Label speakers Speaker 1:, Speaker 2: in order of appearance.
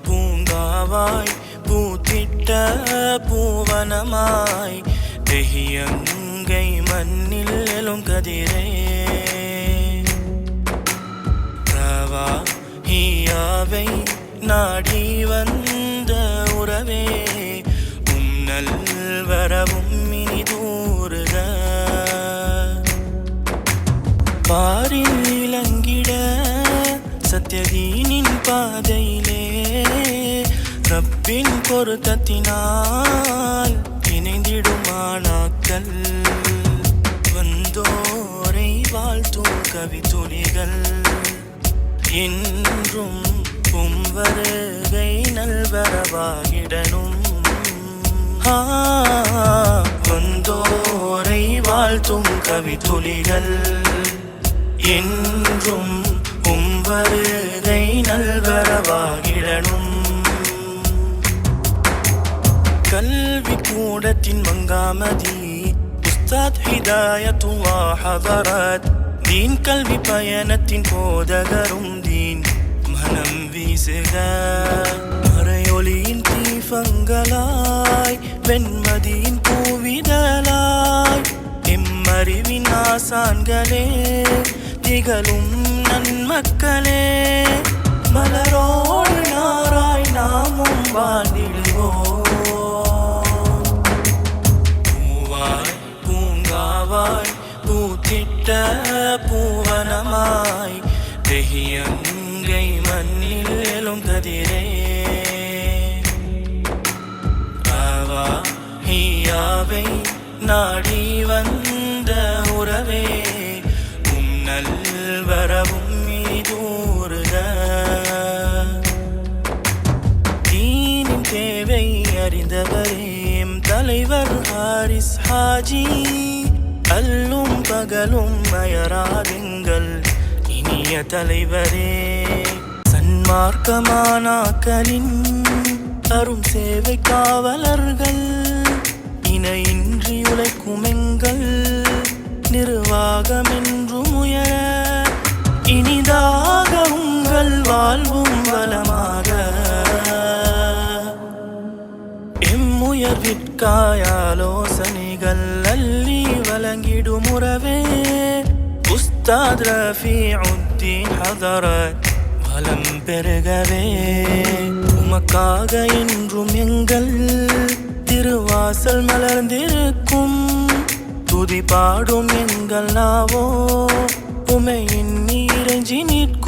Speaker 1: பூங்காவாய் பூத்திட்ட பூவனமாய் தெஹியங்கை மண்ணில் எழும் கதிரே பிரவாஹியாவை நாடி வந்த உறவே உன்னல் வரவும் இனி தூருக பாரில் இளங்கிட சத்யதீனின் பாதையிலே ரப்பின் பொருத்தத்தினால் இணைந்திடுமானாக்கள் வந்தோரை வாழ்த்தும் கவித்துளிகள் என்றும் வருகை நல்வரவாகிடனும் வந்தோரை வாழ்த்தும் கவித்துளிகள் என்றும் வருகை நல்வரவாகிடனும் கல்வி கூடத்தின் மங்காமதி உஸ்தாத் ஹிதாயத்துல்லாஹ் ஹதரத் தீன் கல்வி பயணத்தின் போதகரும் தீன் மனம் வீசுக மறையொலியின் தீபங்களாய் வெண்மதியின் பூவிதழாய் எம்மறிவின் ஆசான்களே திகழும் நன்மக்களே மலரோடு நாராய் நாமும் வாழ்ந்திடுவோம் பூவாய் பூங்காவாய் பூத்திட்ட பூவனமாய் தெஹியங்கை மண்ணில் எழும் கதிரே பிரவாஹியாவை நாடி வந்த உறவே உன்னல் வரவும் மீதூருக தீனின் தேவை அறிந்தவரேம் தலைவர் ஹாரிஸ் ஹாஜி அல்லும் பகலும் அயராதுங்கள் இனிய தலைவரே சன்மார்க்கமானாக்களின் அரும் சேவை காவலர்கள் இணையின்றி உழைக்கும் எங்கள் நிர்வாகமென்றும் உயர இனிதாக உங்கள் வாழ்வும் வளமாக எம்முயர்விற்காயாலோசனைகள் அள்ளி வழங்கிடும் உறவே உஸ்தாத் ரஃபீஉத்தீன் ஹதரத் வளம் பெருகவே உமக்காக என்றும் எங்கள் திருவாசல் மலர்ந்திருக்கும் துதி பாடும் எங்கள் நாவோ உமை எண்ணி இறைஞ்சி நிற்கும்